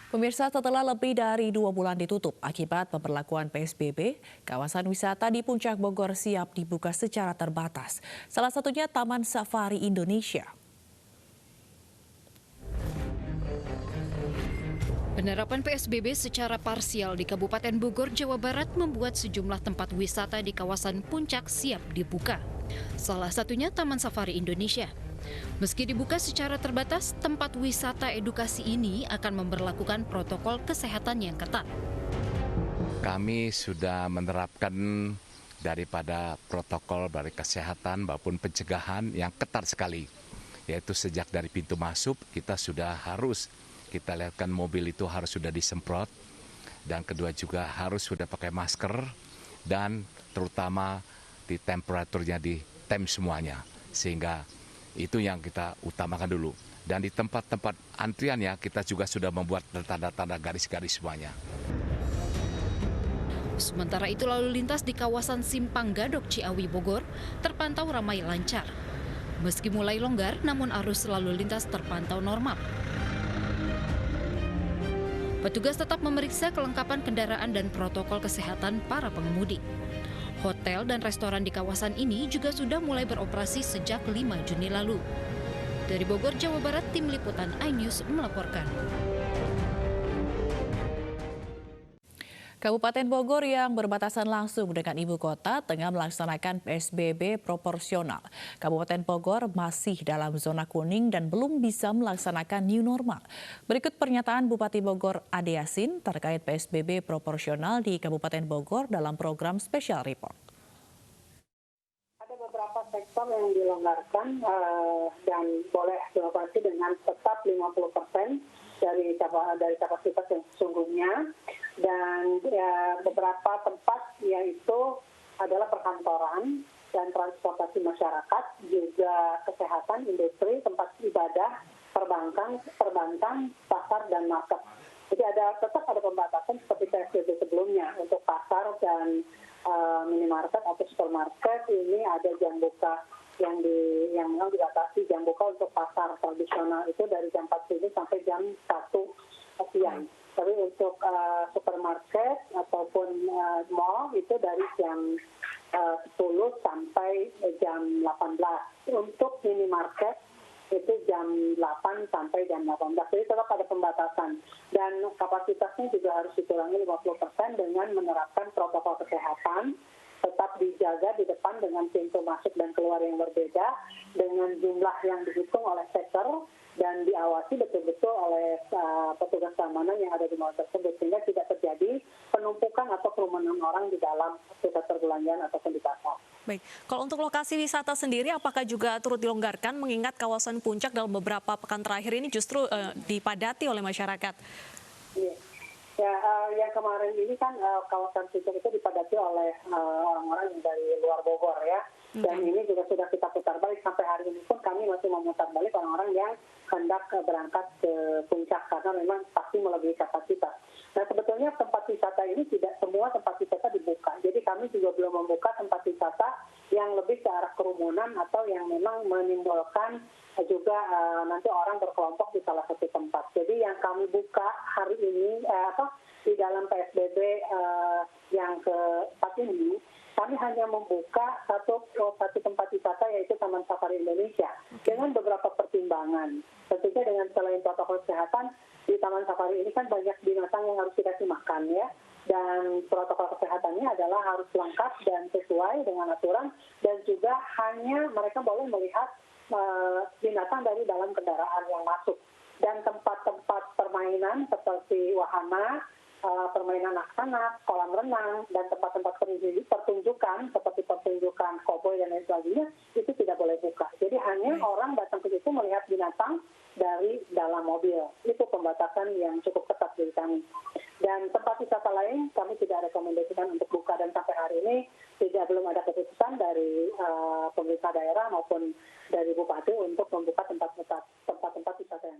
Pemirsa, setelah lebih dari 2 bulan ditutup akibat pemberlakuan PSBB, kawasan wisata di Puncak Bogor siap dibuka secara terbatas. Salah satunya Taman Safari Indonesia. Penerapan PSBB secara parsial di Kabupaten Bogor, Jawa Barat membuat sejumlah tempat wisata di kawasan Puncak siap dibuka. Salah satunya Taman Safari Indonesia. Meski dibuka secara terbatas, tempat wisata edukasi ini akan memberlakukan protokol kesehatan yang ketat. Kami sudah menerapkan daripada protokol dari kesehatan maupun pencegahan yang ketat sekali. Yaitu sejak dari pintu masuk kita lihatkan mobil itu harus sudah disemprot, dan kedua juga harus sudah pakai masker, dan terutama di temperaturnya ditem semuanya, sehingga itu yang kita utamakan dulu. Dan di tempat-tempat antriannya kita juga sudah membuat tanda-tanda garis-garis semuanya. Sementara itu lalu lintas di kawasan Simpang Gadok Ciawi Bogor terpantau ramai lancar. Meski mulai longgar, namun arus lalu lintas terpantau normal. Petugas tetap memeriksa kelengkapan kendaraan dan protokol kesehatan para pengemudi. Hotel dan restoran di kawasan ini juga sudah mulai beroperasi sejak 5 Juni lalu. Dari Bogor, Jawa Barat, Tim Liputan iNews melaporkan. Kabupaten Bogor yang berbatasan langsung dengan ibu kota tengah melaksanakan PSBB proporsional. Kabupaten Bogor masih dalam zona kuning dan belum bisa melaksanakan new normal. Berikut pernyataan Bupati Bogor Ade Yasin terkait PSBB proporsional di Kabupaten Bogor dalam program Special Report. Ada beberapa sektor yang dilonggarkan dan boleh beroperasi dengan tetap 50% dari kapasitas yang sesungguhnya, dan beberapa tempat yaitu adalah perkantoran dan transportasi masyarakat, juga kesehatan, industri, tempat ibadah, perbankan, pasar dan market. Jadi tetap ada pembatasan seperti PSBB sebelumnya. Untuk pasar dan minimarket atau supermarket ini ada jam buka yang memang dibatasi. Jam buka untuk pasar tradisional itu dari jam 4 pagi sampai jam 1 siang. Tapi untuk supermarket ataupun mall itu dari jam 10 sampai jam 18. Untuk minimarket itu jam 8 sampai jam 18. Jadi tetap ada pembatasan. Dan kapasitasnya juga harus dikurangi 50% dengan menerapkan protokol kesehatan. Tetap dijaga di depan dengan pintu masuk dan keluar yang berbeda, dengan jumlah yang dihitung oleh sektor dan diawasi betul-betul oleh petugas keamanan yang ada di mall tersebut, sehingga tidak terjadi penumpukan atau kerumunan orang di dalam pusat perbelanjaan ataupun di pasar. Baik, kalau untuk lokasi wisata sendiri apakah juga turut dilonggarkan mengingat kawasan Puncak dalam beberapa pekan terakhir ini justru dipadati oleh masyarakat? Iya. Ya, yang kemarin ini kan kawasan Puncak itu dipadati oleh orang-orang dari luar Bogor ya. Dan ini juga sudah kita putar balik, sampai hari ini pun kami masih memutar balik orang-orang yang hendak berangkat ke Puncak karena memang pasti melebihi kapasitas. Nah, sebetulnya tempat wisata ini tidak semua tempat wisata dibuka. Jadi kami juga belum membuka tempat wisata yang lebih ke arah kerumunan atau yang memang menimbulkan juga nanti orang berkelompok di salah satu tempat. Jadi yang kami buka hari ini di dalam PSBB yang keempat ini, kami hanya membuka satu tempat wisata yaitu Taman Safari Indonesia dengan beberapa pertimbangan. Tentunya dengan selain protokol kesehatan, di Taman Safari ini kan banyak binatang yang harus dikasih makan ya. Dan protokol kesehatannya adalah harus lengkap dan sesuai dengan aturan, dan juga hanya mereka boleh melihat binatang dari dalam kendaraan yang masuk. Dan tempat-tempat permainan seperti wahana, permainan anak-anak, kolam renang, dan tempat-tempat pertunjukan seperti pertunjukan koboi dan lain sebagainya itu tidak boleh buka. Jadi hanya orang datang ke situ melihat binatang dari dalam mobil. Itu pembatasan yang cukup ketat dari kami. Dan tempat wisata lain kami tidak rekomendasikan untuk buka, dan sampai hari ini belum ada keputusan dari pemerintah daerah maupun dari bupati untuk membuka tempat-tempat wisata yang